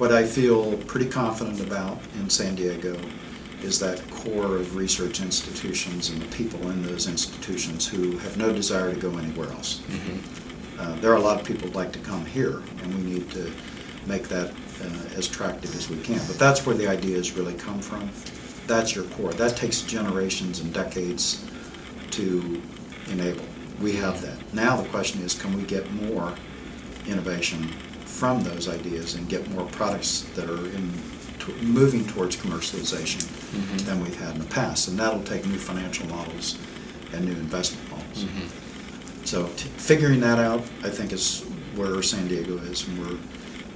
What I feel pretty confident about in San Diego is that core of research institutions and the people in those institutions who have no desire to go anywhere else. There are a lot of people who'd like to come here, and we need to make that as attractive as we can. But that's where the ideas really come from. That's your core. That takes generations and decades to enable. We have that. Now the question is, can we get more innovation from those ideas and get more products that are moving towards commercialization than we've had in the past? And that'll take new financial models and new investment models. So figuring that out, I think, is where San Diego is, and we're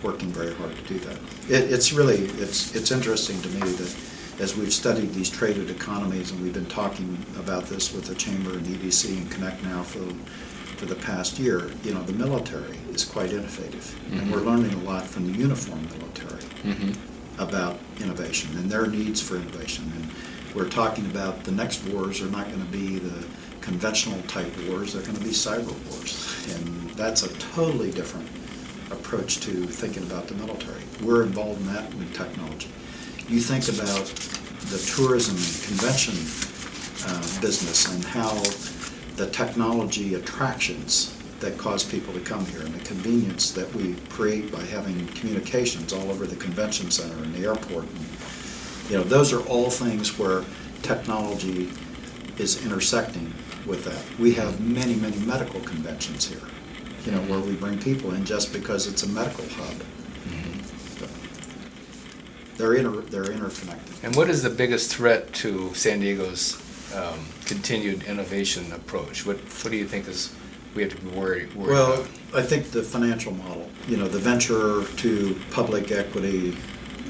working very hard to do that. It's interesting to me that as we've studied these traded economies, and we've been talking about this with the Chamber and EDC and Connect now for the past year, the military is quite innovative. And we're learning a lot from the uniformed military about innovation and their needs for innovation. And we're talking about the next wars are not going to be the conventional type wars, they're going to be cyber wars. And that's a totally different approach to thinking about the military. We're involved in that with technology. You think about the tourism and convention business and how the technology attractions that cause people to come here and the convenience that we create by having communications all over the convention center and the airport. And, those are all things where technology is intersecting with that. We have many, many medical conventions here, where we bring people in just because it's a medical hub. So they're interconnected. And what is the biggest threat to San Diego's continued innovation approach? What do you think we have to be worried about? I think the financial model, the venture to public equity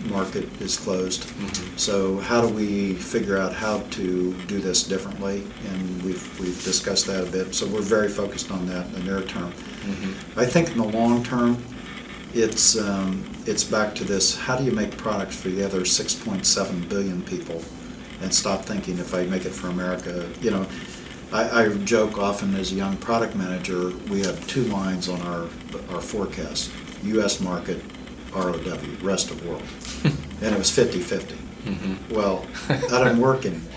market is closed. So how do we figure out how to do this differently? And we've discussed that a bit. So we're very focused on that in the near term. I think in the long term, it's back to this: how do you make products for the other 6.7 billion people, and stop thinking if I make it for America? I joke often as a young product manager, we have two lines on our forecast: U.S. market, ROW, rest of world. And it was 50-50. Well, that doesn't work anymore.